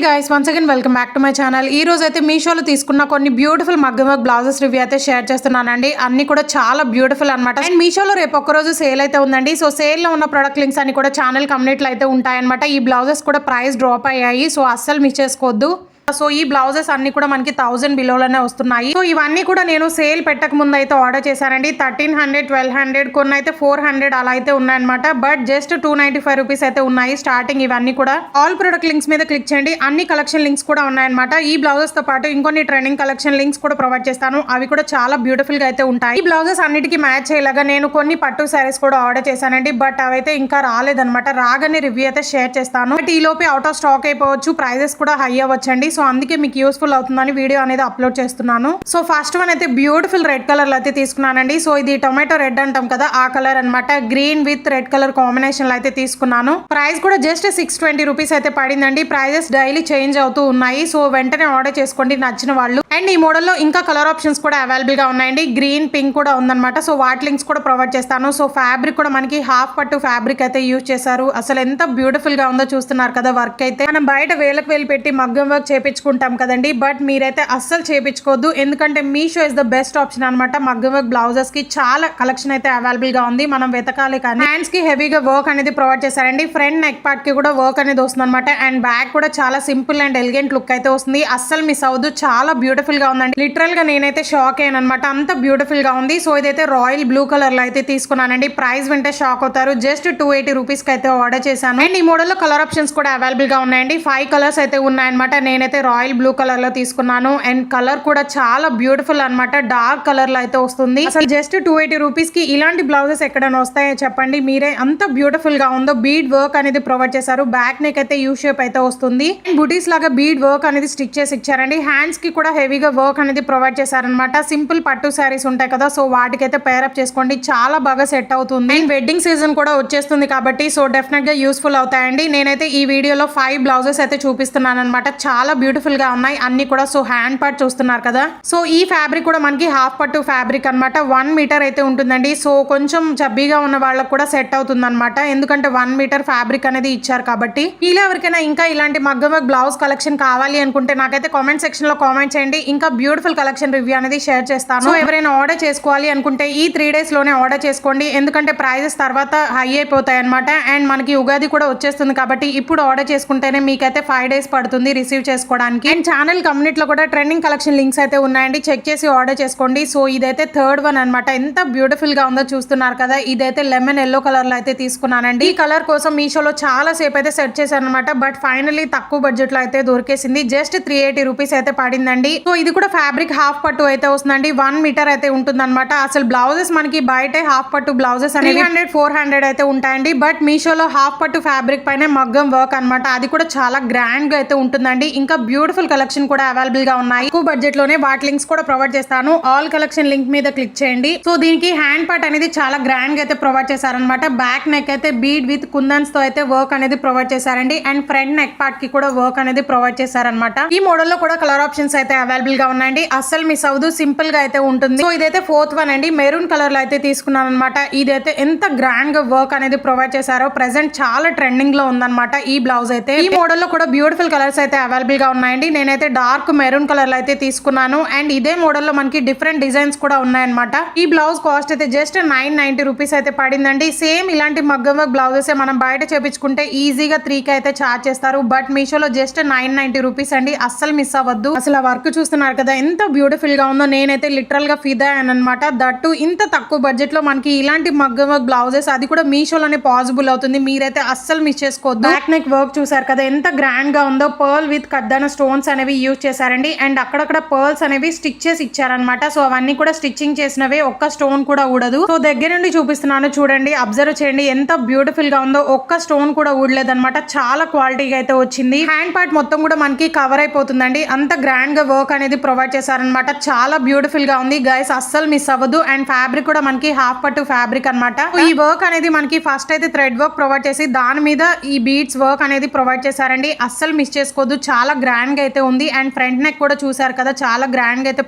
Guys once again welcome back to my channel. ఈ రోజు అయితే మీషోలో తీసుకున్న కొన్ని బ్యూటిఫుల్ మగ్గం వర్క్ బ్లౌజెస్ రివ్యూ అయితే షేర్ చేస్తున్నానండి. అన్ని కూడా చాలా బ్యూటిఫుల్ అనమాట. అండ్ మీషోలో రేపు ఒక్క రోజు సేల్ అయితే ఉందండి. సో సేల్ లో ఉన్న ప్రొడక్ట్ లింక్స్ అన్ని కూడా ఛానల్ కమ్యూనిటీలో అయితే ఉంటాయన్నమాట. ఈ బ్లౌజెస్ కూడా ప్రైస్ డ్రాప్ అయ్యాయి, సో అస్సలు మిస్ చేసుకోవద్దు. సో ఈ బ్లౌజెస్ అన్ని కూడా మనకి 1000 బిలోలోనే వస్తున్నాయి. సో ఇవన్నీ కూడా నేను సేల్ పెట్టక ముందు అయితే ఆర్డర్ చేశానండి. 1300, 1200, కొన్ని అయితే 400 అలా అయితే ఉన్నాయన్నమాట. బట్ జస్ట్ 295 రూపీస్ అయితే ఉన్నాయి స్టార్టింగ్. ఇవన్నీ కూడా ఆల్ ప్రొడక్ట్ లింక్స్ మీద క్లిక్ చేయండి. అన్ని కలెక్షన్ లింక్స్ కూడా ఉన్నాయన్నమాట. ఈ బ్లౌజెస్ తో పాటు ఇంకొన్ని ట్రెండింగ్ కలెక్షన్ లింక్స్ కూడా ప్రొవైడ్ చేస్తాను. అవి కూడా చాలా బ్యూటిఫుల్ గా అయితే ఉంటాయి. ఈ బ్లౌజెస్ అన్నిటికీ మ్యాచ్ అయ్యేలాగా నేను కొన్ని పట్టు శారీస్ కూడా ఆర్డర్ చేశానండి. బట్ అవైతే ఇంకా రాలేదన్నమాట. రాగానే రివ్యూ అయితే షేర్ చేస్తాను. బట్ ఈ లోపే అవుట్ ఆఫ్ స్టాక్ అయిపోవచ్చు, ప్రైజెస్ కూడా హై అవ్వచ్చండి. సో అందుకే మీకు యూస్ఫుల్ అవుతుందని వీడియో అనేది అప్లోడ్ చేస్తున్నాను. సో ఫస్ట్ వన్ అయితే బ్యూటిఫుల్ రెడ్ కలర్ లో అయితే తీసుకున్నానండి. సో ఇది టొమాటో రెడ్ అంటాం కదా, ఆ కలర్ అనమాట. Green with red colour combination లో అయితే తీసుకున్నాను. ప్రైస్ కూడా జస్ట్ 620 రూపీస్ అయితే పడిందండి. ప్రైజెస్ డైలీ చేంజ్ అవుతూ ఉన్నాయి. సో వెంటనే ఆర్డర్ చేసుకోండి నచ్చిన వాళ్ళు. అండ్ ఈ మోడల్ లో ఇంకా కలర్ ఆప్షన్స్ కూడా అవైలబుల్ గా ఉన్నాయండి. గ్రీన్, పింక్ కూడా ఉందన్నమాట. సో వాటి లింక్స్ కూడా ప్రొవైడ్ చేస్తాను. సో ఫ్యాబ్రిక్ కూడా మనకి హాఫ్ పట్టు ఫ్యాబ్రిక్ అయితే యూజ్ చేశారు. అసలు ఎంత బ్యూటిఫుల్ గా ఉందో చూస్తున్నారు కదా. వర్క్ అయితే మనం బయట వేలకు వేలు పెట్టి మగ్గం వర్క్ చేపించుకుంటాం కదండి. బట్ మీరైతే అస్సలు చేపించుకోవద్దు, ఎందుకంటే Meesho is the best option అనమాట. మగ్గం వర్క్ బ్లౌజెస్ కి చాలా కలెక్షన్ అయితే అవైలబుల్ గా ఉంది. మనం వెతకాలి కానీ. హ్యాండ్స్ కి హెవీగా వర్క్ అనేది ప్రొవైడ్ చేశారండి. ఫ్రంట్ నెక్ పార్ట్ కి కూడా వర్క్ అనేది వస్తుంది అనమాట. అండ్ బ్యాక్ కూడా చాలా సింపుల్ అండ్ ఎలిగెంట్ లుక్ అయితే వస్తుంది. అస్సలు మిస్ అవ్వదు, చాలా బ్యూటిఫుల్ గా ఉందండి. లిటరల్ గా నేనైతే షాక్ అయ్యాను అనమాట, అంత బ్యూటిఫుల్ గా ఉంది. సో ఇదైతే రాయల్ బ్లూ కలర్ లో అయితే తీసుకున్నానండి. ప్రైస్ వింటే షాక్ అవుతారు. జస్ట్ 280 రూపీస్ కి అయితే ఆర్డర్ చేశాను. అండ్ ఈ మోడల్ లో కలర్ ఆప్షన్స్ కూడా అవైలబుల్ గా ఉన్నాయండి. 5 కలర్స్ అయితే ఉన్నాయన్నమాట. నేనైతే రాయల్ బ్లూ కలర్ లో తీసుకున్నాను. అండ్ కలర్ కూడా చాలా బ్యూటిఫుల్ అనమాట. డార్క్ కలర్ లో అయితే వస్తుంది. అసలు జస్ట్ 280 రూపీస్ కి ఇలాంటి బ్లౌజెస్ ఎక్కడైనా వస్తాయో చెప్పండి మీరే. అంత బ్యూటిఫుల్ గా ఉందో. బీడ్ వర్క్ అనేది ప్రొవైడ్ చేశారు. బ్యాక్ నెక్ అయితే యూ షేప్ అయితే వస్తుంది. బుటీస్ లాగా బీడ్ వర్క్ అనేది స్టిక్ చేసి ఇచ్చారండి. హ్యాండ్స్ కి కూడా హెవీగా వర్క్ అనేది ప్రొవైడ్ చేశారనమాట. సింపుల్ పట్టు శారీస్ ఉంటాయి కదా, సో వాటికైతే పేరప్ చేసుకోండి, చాలా బాగా సెట్ అవుతుంది. వెడ్డింగ్ సీజన్ కూడా వచ్చేస్తుంది కాబట్టి సో డెఫినెట్ గా యూస్ఫుల్ అవుతాయండి. నేనైతే ఈ వీడియోలో 5 బ్లౌజెస్ అయితే చూపిస్తున్నాను అనమాట. చాలా బ్యూటిఫుల్ గా ఉన్నాయి అన్ని కూడా. సో హ్యాండ్ పార్ట్ చూస్తున్నారు కదా. సో ఈ ఫ్యాబ్రిక్ కూడా మనకి హాఫ్ పట్టు ఫ్యాబ్రిక్ అనమాట. 1 మీటర్ అయితే ఉంటుందండి. సో కొంచెం చబ్బీగా ఉన్న వాళ్ళకి కూడా సెట్ అవుతుంది అనమాట, ఎందుకంటే 1 మీటర్ ఫ్యాబ్రిక్ అనేది ఇచ్చారు కాబట్టి. ఇలా ఎవరికైనా ఇంకా ఇలాంటి మగ్గం వర్క్ బ్లౌజ్ కలెక్షన్ కావాలి అనుకుంటే నాకైతే కామెంట్ సెక్షన్ లో కామెంట్ చేయండి. ఇంకా బ్యూటిఫుల్ కలెక్షన్ రివ్యూ అనేది షేర్ చేస్తాను. సో ఎవరైనా ఆర్డర్ చేసుకోవాలి అనుకుంటే ఈ 3 days లోనే ఆర్డర్ చేసుకోండి, ఎందుకంటే ప్రైజెస్ తర్వాత హై అయిపోతాయి అనమాట. అండ్ మనకి ఉగాది కూడా వచ్చేస్తుంది కాబట్టి ఇప్పుడు ఆర్డర్ చేసుకుంటేనే మీకైతే 5 days పడుతుంది రిసీవ్ చేసుకోవడానికి. అండ్ ఛానల్ కమ్యూనిటీలో కూడా ట్రెండింగ్ కలెక్షన్ లింక్స్ అయితే ఉన్నాయండి, చెక్ చేసి ఆర్డర్ చేసుకోండి. సో ఇదైతే థర్డ్ వన్ అనమాట. ఎంత బ్యూటిఫుల్ గా ఉందో చూస్తున్నారు కదా. ఇదైతే లెమన్ ఎల్లో కలర్ లో అయితే తీసుకున్నానండి. ఈ కలర్ కోసం మీషోలో చాలా సేపు అయితే సెర్చ్ చేశాను అనమాట. బట్ ఫైనల్లీ తక్కువ బడ్జెట్ లో అయితే దొరికేసింది. జస్ట్ 380 రూపీస్ అయితే పడిందండి. సో ఇది కూడా ఫ్యాబ్రిక్ హాఫ్ పట్టు అయితే వస్తుందండి. 1 మీటర్ అయితే ఉంటుంది అనమాట. అసలు బ్లౌజెస్ మనకి బయట హాఫ్ పట్టు బ్లౌజెస్ అనేవి 300, 400 అయితే ఉంటాయండి. బట్ మీషోలో హాఫ్ పట్టు ఫ్యాబ్రిక్ పైన మగ్గం వర్క్ అనమాట. అది కూడా చాలా గ్రాండ్ గా అయితే ఉంటుందండి. ఇంకా బ్యూటిఫుల్ కలెక్షన్ కూడా అవైలబుల్ గా ఉన్నాయి. ఎక్కువ బడ్జెట్ లోనే వాటి లింక్స్ కూడా ప్రొవైడ్ చేస్తాను. ఆల్ కలెక్షన్ లింక్ మీద క్లిక్ చేయండి. సో దీనికి హ్యాండ్ పార్ట్ అనేది చాలా గ్రాండ్ గా అయితే ప్రొవైడ్ చేశారనమాట. బ్యాక్ నెక్ అయితే బీడ్ విత్ కుందన్స్ తో అయితే వర్క్ అనేది ప్రొవైడ్ చేశారండి. అండ్ ఫ్రంట్ నెక్ పార్ట్ కి కూడా వర్క్ అనేది ప్రొవైడ్ చేశారనమాట. ఈ మోడల్ లో కూడా కలర్ ఆప్షన్స్ అయితే అవైలబుల్ గా ఉన్నాయండి. అస్సలు మిస్ అవ్వదు, సింపుల్ గా అయితే ఉంటుంది. సో ఇదైతే 4th వన్ అండి. మెరూన్ కలర్ లో అయితే తీసుకున్నాను అనమాట. ఇదైతే ఎంత గ్రాండ్ గా వర్క్ అనేది ప్రొవైడ్ చేశారో. ప్రెసెంట్ చాలా ట్రెండింగ్ లో ఉందన్నమాట ఈ బ్లౌజ్ అయితే. ఈ మోడల్ లో కూడా బ్యూటిఫుల్ కలర్స్ అయితే అవైలబుల్ గా ఉన్నాయండి. నేనైతే డార్క్ మెరూన్ కలర్ లో అయితే తీసుకున్నాను. అండ్ ఇదే మోడల్ లో మనకి డిఫరెంట్ డిజైన్స్ కూడా ఉన్నాయన్నమాట. ఈ బ్లౌజ్ కాస్ట్ అయితే జస్ట్ 990 రూపీస్ అయితే పడిందండి. సేమ్ ఇలాంటి మగ్గం వర్క్ బ్లౌజెస్ మనం బయట చేపించుకుంటే ఈజీగా 3K అయితే చార్జ్ చేస్తారు. బట్ మీషోలో జస్ట్ 990 రూపీస్ అండి. అస్సలు మిస్ అవ్వద్దు. అసలు ఆ వర్క్ చూస్తున్నారు కదా ఎంత బ్యూటిఫుల్ గా ఉందో. నేనైతే లిటరల్ గా ఫిదా అనమాట. దట్టు ఇంత తక్కువ బడ్జెట్ లో మనకి ఇలాంటి మగ్గం వర్క్ బ్లౌజెస్ అది కూడా మీషోలోనే పాసిబుల్ అవుతుంది. మీరైతే అస్సలు మిస్ చేసుకోవద్దు. బ్యాక్ నెక్ వర్క్ చూసారు కదా ఎంత గ్రాండ్ గా ఉందో. పర్ల్ విత్ కడ్దాన స్టోన్స్ అనేవి యూజ్ చేశారండి. అండ్ అక్కడక్కడ పర్ల్స్ అనేవి స్టిక్ చేసి ఇచ్చారనమాట. సో అవన్నీ కూడా స్టిచ్చింగ్ చేసినవే, ఒక్క స్టోన్ కూడా ఊడదు. సో దగ్గర నుండి చూపిస్తున్నాను చూడండి, అబ్జర్వ్ చేయండి ఎంత బ్యూటిఫుల్ గా ఉందో. ఒక్క స్టోన్ కూడా ఊడలేదన్నమాట. చాలా క్వాలిటీగా అయితే వచ్చింది. హ్యాండ్ పార్ట్ మొత్తం కూడా మనకి కవర్ అయిపోతుందండి. అంత గ్రాండ్ గా వర్క్ అనేది ప్రొవైడ్ చేశారనమాట. చాలా బ్యూటిఫుల్ గా ఉంది గైస్, అస్సలు మిస్ అవ్వదు. అండ్ ఫ్యాబ్రిక్ కూడా మనకి హాఫ్ పట్టు ఫ్యాబ్రిక్ అనమాట. ఈ వర్క్ అనేది మనకి ఫస్ట్ అయితే థ్రెడ్ వర్క్ ప్రొవైడ్ చేసి దాని మీద ఈ బీడ్స్ వర్క్ అనేది ప్రొవైడ్ చేశారండి. అస్సలు మిస్ చేసుకోవద్దు, చాలా గ్రాండ్ గా అయితే ఉంది. అండ్ ఫ్రంట్ నెక్ కూడా చూసారు కదా, చాలా గ్రాండ్ గా అయితే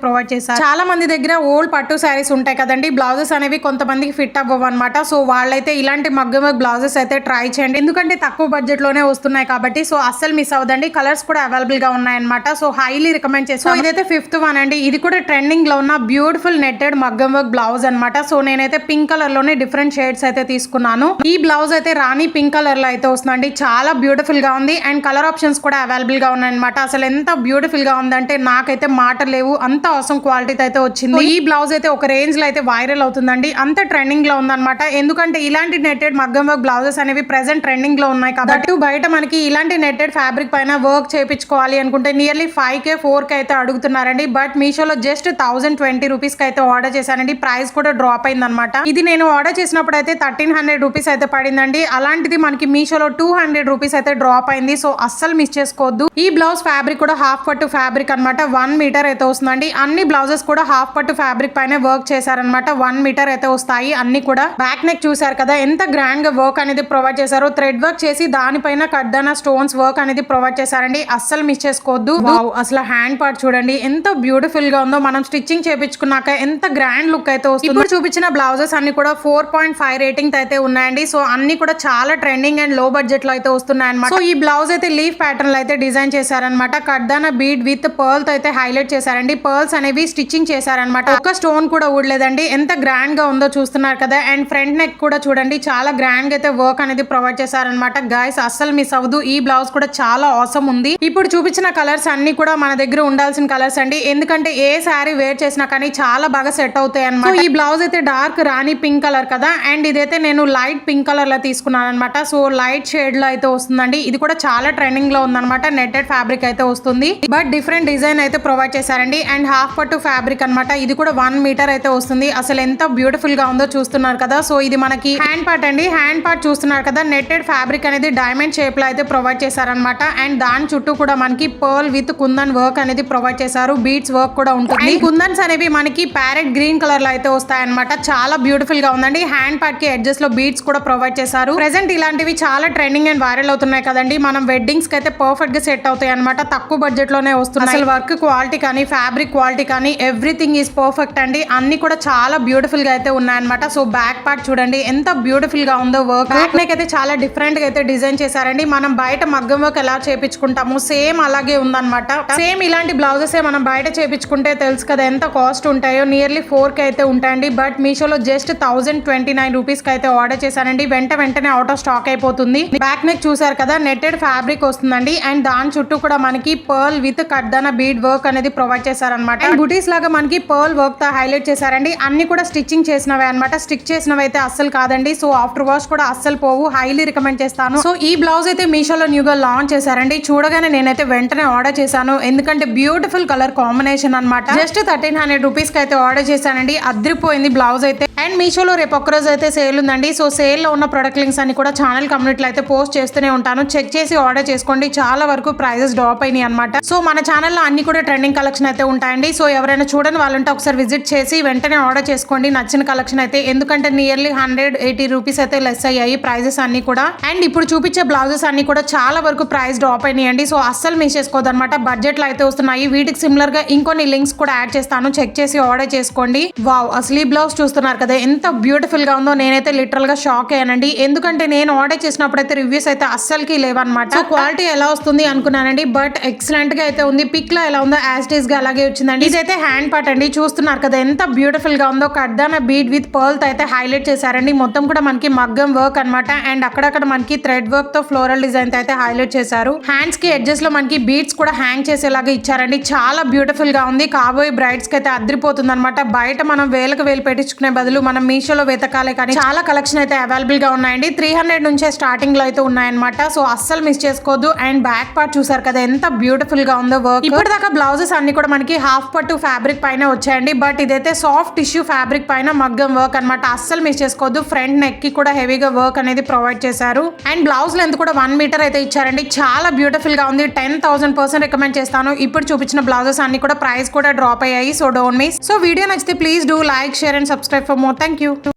ప్రొవైడ్ చేశారు. చాలా మంది దగ్గర ఓల్డ్ పట్టు శారీస్ ఉంటాయి కదండి, బ్లౌజెస్ అనేవి కొంతమందికి ఫిట్ అవ్వవు అనమాట. సో వాళ్ళైతే ఇలాంటి మగ్గం వర్క్ బ్లౌజెస్ అయితే ట్రై చేయండి, ఎందుకంటే తక్కువ బడ్జెట్ లోనే వస్తున్నాయి కాబట్టి. సో అస్సలు మిస్ అవ్వదండి, కలర్స్ కూడా అవైలబుల్ గా ఉన్నాయన్నమాట. సో హైలీ రికమెండ్ చేస్తాను. సో ఇదైతే 5th వన్ అండి. ఇది కూడా ట్రెండింగ్ లో ఉన్న బ్యూటిఫుల్ నెట్టెడ్ మగ్గం వర్క్ బ్లౌజ్ అనమాట. సో నేనైతే పింక్ కలర్ లోనే డిఫరెంట్ షేడ్స్ అయితే తీసుకున్నాను. ఈ బ్లౌజ్ అయితే రాణి పింక్ కలర్ లో అయితే వస్తుందండి, చాలా బ్యూటిఫుల్ గా ఉంది. అండ్ కలర్ ఆప్షన్స్ కూడా అవైలబుల్ గా ఉన్నాయన్నమాట. అసలు ఎంత బ్యూటిఫుల్ గా ఉందంటే నాకైతే మాటలు లేవు, అంత అవసరం క్వాలిటీతో అయితే వచ్చింది. ఈ బ్లౌజ్ అయితే ఒక రేంజ్ లో అయితే వైరల్ అవుతుందండి, అంత ట్రెండింగ్ లో ఉందన్నమాట. ఎందుకంటే ఇలాంటి నెట్టెడ్ మగ్గం వర్క్ బ్లౌజెస్ అనేవి ప్రెసెంట్ ట్రెండింగ్ లో ఉన్నాయి కాబట్టి బయట మనకి ఇలాంటి నెట్టెడ్ ఫ్యాబ్రిక్ పైన వర్క్ చేయించుకోవాలి అనుకుంటే నియర్లీ 5K 4K అయితే అడుగుతున్నారండి. బట్ మీషోలో జస్ట్ 1020 రూపీస్ కి అయితే ఆర్డర్ చేశానండి. ప్రైస్ కూడా డ్రాప్ అయింది అనమాట. ఇది నేను ఆర్డర్ చేసినప్పుడు అయితే 1300 రూపీస్ అయితే పడిందండి. అలాంటిది మనకి మీషోలో 200 రూపీస్ అయితే డ్రాప్ అయింది. సో అస్సలు మిస్ చేసుకోవద్దు. ఈ బ్లౌజ్ ఫ్యాబ్రిక్ కూడా హాఫ్ పట్టు ఫ్యాబ్రిక్ అనమాట. 1 మీటర్ అయితే వస్తుందండి. అన్ని బ్లౌజెస్ కూడా హాఫ్ పట్టు ఫ్యాబ్రిక్ పైన వర్క్ చేశారనమాట. 1 మీటర్ అయితే వస్తాయి అన్ని కూడా. బ్యాక్ నెక్ చూసారు కదా, ఎంత గ్రాండ్ గా వర్క్ అనేది ప్రొవైడ్ చేశారు. థ్రెడ్ వర్క్ చేసి దానిపైన కడ్దానా స్టోన్స్ వర్క్ అనేది ప్రొవైడ్ చేశారండి. అస్సలు మిస్ చేసుకోవద్దు. అసలు హ్యాండ్ పార్ట్ చూడండి ఎంత బ్యూటిఫుల్ గా ఉందో. మనం స్టిచ్చింగ్ చేయించుకున్నాక ఎంత గ్రాండ్ లుక్ అయితే వస్తుంది. ఇప్పుడు చూపించిన బ్లౌజెస్ అన్ని కూడా 4.5 రేటింగ్ అయితే ఉన్నాయండి. సో అన్ని కూడా చాలా ట్రెండింగ్ అండ్ లో బడ్జెట్ లో అయితే వస్తున్నాయి అనమాట. సో ఈ బ్లౌజ్ అయితే లీఫ్ ప్యాటర్న్ లో అయితే డిజైన్ చేశారనమాట. కడ్దానా బీడ్ విత్ పర్ల్ తో అయితే హైలైట్ చేశారండి. పర్ల్స్ అనేవి స్టిచ్చింగ్ చేశారనమాట. ఒక్క స్టోన్ కూడా ఊడలేదండి. ఎంత గ్రాండ్ గా ఉందో చూస్తున్నారు కదా. అండ్ ఫ్రంట్ నెక్ కూడా చూడండి, చాలా గ్రాండ్ గా అయితే వర్క్ అనేది ప్రొవైడ్ చేశారనమాట. గైస్ అస్సలు మిస్ అవ్వదు. ఈ బ్లౌజ్ కూడా చాలా ఆసమ్ ఉంది. ఇప్పుడు చూపించిన కలర్స్ అన్ని కూడా మన దగ్గర ఉండాల్సిన కలర్స్ అండి, ఎందుకంటే ఏ శారీ వేర్ చేసినా కానీ చాలా బాగా సెట్ అవుతాయి అనమాట. ఈ బ్లౌజ్ అయితే డార్క్ రాణి పింక్ కలర్ కదా, అండ్ ఇదైతే నేను లైట్ పింక్ కలర్ లో తీసుకున్నాను అనమాట. సో లైట్ షేడ్ లో అయితే వస్తుందండి. ఇది కూడా చాలా ట్రెండింగ్ లో ఉందన్నమాట. నెట్టెడ్ ఫ్యాబ్రిక్ అయితే వస్తుంది, బట్ డిఫరెంట్ డిజైన్ అయితే ప్రొవైడ్ చేశారండి. అండ్ హాఫ్ పట్టు ఫ్యాబ్రిక్ అనమాట. ఇది కూడా 1 మీటర్ అయితే వస్తుంది. అసలు ఎంత బ్యూటిఫుల్ గా ఉందో చూస్తున్నారు కదా. సో ఇది మనకి హ్యాండ్ పార్ట్ అండి. హ్యాండ్ పార్ట్ చూస్తున్నారు కదా, నెట్టెడ్ ఫ్యాబ్రిక్ అనేది డైమండ్ షేప్ లో అయితే ప్రొవైడ్ చేశారనమాట. అండ్ దాని చుట్టూ కూడా మనకి పర్ల్ విత్ కుందన్ వర్క్ అనేది ప్రొవైడ్ చేశారు. బీడ్స్ వర్క్ కూడా ఉంటుంది. కుందన్స్ అనేవి మనకి ప్యారెట్ గ్రీన్ కలర్ లో అయితే వస్తాయన్నమాట. చాలా బ్యూటిఫుల్ గా ఉందండి. హ్యాండ్ పార్ట్ కి ఎడ్జెస్ లో బీడ్స్ కూడా ప్రొవైడ్ చేశారు. ప్రెసెంట్ ఇలాంటివి చాలా ట్రెండింగ్ అండ్ వైరల్ అవుతున్నాయి కదండి. మనం వెడ్డింగ్స్ కి అయితే పర్ఫెక్ట్ గా సెట్ అవుతాయి అనమాట. తక్కువ బడ్జెట్ లోనే వస్తున్నాయి. అసలు వర్క్ క్వాలిటీ కానీ ఫ్యాబ్రిక్ క్వాలిటీ కానీ ఎవ్రీథింగ్ ఈస్ పర్ఫెక్ట్ అండి. అన్ని కూడా చాలా బ్యూటిఫుల్ గా అయితే ఉన్నాయన్నమాట. సో బ్యాక్ పార్ట్ చూడండి ఎంత బ్యూటిఫుల్ గా ఉందో. వర్క్ బ్యాక్ నెక్ అయితే చాలా డిఫరెంట్ గా అయితే డిజైన్ చేశారండి. మనం బయట మగ్గం వర్క్ ఎలా చేపించుకుంటాము సేమ్ అలాగే ఉందన్నమాట. సేమ్ ఇలాంటి బ్లౌజెస్ మనం బయట చేపించుకుంటే తెలుసు కదా ఎంత కాస్ట్ ఉంటాయో. నియర్లీ 4K అయితే ఉంటాయండి. బట్ మీషోలో జస్ట్ 1029 రూపీస్ కి అయితే ఆర్డర్ చేశానండి. వెంటనే అవుట్ ఆఫ్ స్టాక్ అయిపోతుంది. బ్యాక్ నెక్ చూసారు కదా, నెట్టెడ్ ఫ్యాబ్రిక్ వస్తుందండి. అండ్ దాని చుట్టూ కూడా మనకి పర్ల్ విత్ కడ్దానా బీడ్ వర్క్ అనేది ప్రొవైడ్ చేశారనమాట. అండ్ బుటీస్ లాగా మనకి పర్ల్ వర్క్ తో హైలైట్ చేశారండి. అన్ని కూడా స్టిచ్చింగ్ చేసినవే అనమాట. స్టిక్ చేసినవి అయితే అస్సలు కాదండి. సో ఆఫ్టర్ వాష్ కూడా అస్సలు పోవు. హైలీ రికమెండ్ చేస్తాను. సో ఈ బ్లౌజ్ అయితే మీషోలో న్యూగా లాంచ్ చేశారండి. చూడగానే నేనైతే వెంటనే ఆర్డర్ చేశాను, ఎందుకంటే బ్యూటిఫుల్ కలర్ కాంబినేషన్ అనమాట. జస్ట్ 1300 రూపీస్ కి అయితే ఆర్డర్ చేశానండి. అద్రిపోయింది బ్లౌజ్ అయితే. అండ్ మీషోలో రేపు ఒక్కరోజు అయితే సేల్ ఉందండి. సో సేల్ లో ఉన్న ప్రొడక్ట్ లింక్స్ అన్ని కూడా ఛానల్ కమ్యూనిటీలో అయితే పోస్ట్ చేస్తూనే ఉంటాను. చెక్ చేసి ఆర్డర్ చేసుకోండి. చాలా వరకు ప్రైజెస్ డ్రాప్ అయినాయి అనమాట. సో మన ఛానల్లో అన్ని కూడా ట్రెండింగ్ కలెక్షన్ అయితే ఉంటాయండి. సో ఎవరైనా చూడని వాళ్ళంటే ఒకసారి విజిట్ చేసి వెంటనే ఆర్డర్ చేసుకోండి నచ్చిన కలెక్షన్ అయితే. ఎందుకంటే నియర్లీ 180 రూపీస్ అయితే లెస్ అయ్యాయి ప్రైజెస్ అన్ని కూడా. అండ్ ఇప్పుడు చూపించే బ్లౌజెస్ అన్ని కూడా చాలా వరకు ప్రైస్ డ్రాప్ అయినాయండి. సో అస్సలు మిస్ చేసుకోవద్దు అనమాట. బడ్జెట్ లో అయితే వస్తున్నాయి. వీటికి సిమిలర్ గా ఇంకొన్ని లింక్స్ కూడా యాడ్ చేస్తాను. చెక్ చేసి ఆర్డర్ చేసుకోండి. వావ్, అసలు ఈ బ్లౌజ్ చూస్తున్నారు కదా ఎంత బ్యూటిఫుల్ గా ఉందో. నేనైతే లిటరల్ గా షాక్ అయ్యానండి. ఎందుకంటే నేను ఆర్డర్ చేసినప్పుడు అయితే రివ్యూస్ అయితే అస్సలకి లేవన్నమాట. సో క్వాలిటీ ఎలా వస్తుంది అనుకున్నానండి, బట్ ఎక్సలెంట్ గా అయితే ఉంది. పిక్ లో ఎలా ఉందో యాజ్ ఇట్ ఈస్ గా అలాగే వచ్చిందండి. ఇదైతే హ్యాండ్ పార్ట్ అండి. చూస్తున్నారు కదా ఎంత బ్యూటిఫుల్ గా ఉందో. కడ్దానా బీడ్ విత్ పర్ల్ తో అయితే హైలైట్ చేశారండి. మొత్తం కూడా మనకి మగ్గం వర్క్ అనమాట. అండ్ అక్కడక్కడ మనకి థ్రెడ్ వర్క్ తో ఫ్లోరల్ డిజైన్ తో అయితే హైలైట్ చేశారు. హ్యాండ్స్ కి ఎడ్జెస్ లో మనకి బీడ్స్ కూడా హ్యాంగ్ చేసేలాగా ఇచ్చారండి. చాలా బ్యూటిఫుల్ గా ఉంది. కాబోయే బ్రైడ్స్ కి అయితే అద్రిపోతుంది అనమాట. బయట మనం వేలకు వేలు పెట్టించుకునే బదులు మనం మీషోలో వెతకాలే కానీ చాలా కలెక్షన్ అయితే అవైలబుల్ గా ఉన్నాయండి. 300 నుంచే స్టార్టింగ్ లో అయితే ఉన్నాయన్నమాట. సో అస్సలు మిస్ చేసుకోవద్దు. అండ్ బ్యాక్ పార్ట్ చూసారు కదా ఎంత బ్యూటిఫుల్ గా ఉందో వర్క్. ఇప్పటిదాకా బ్లౌజెస్ అన్ని కూడా మనకి హాఫ్ పట్టు ఫ్యాబ్రిక్ పైన వచ్చాయండి. బట్ ఇదైతే సాఫ్ట్ టిష్యూ ఫ్యాబ్రిక్ పైన మగ్గం వర్క్ అనమాట. అస్సలు మిస్ చేసుకోవద్దు. ఫ్రంట్ నెక్ కి కూడా హెవీగా వర్క్ అనేది ప్రొవైడ్ చేశారు. అండ్ బ్లౌజ్ లెంత్ కూడా 1 మీటర్ అయితే ఇచ్చారండి. చాలా బ్యూటిఫుల్ గా ఉంది. 10,000% రికమెండ్ చేస్తాను. ఇప్పుడు చూపించిన బ్లౌజెస్ అన్ని కూడా ప్రైస్ కూడా డ్రాప్ అయ్యాయి. So don't miss. So video నచ్చితే please do like, share and subscribe for more. Thank you.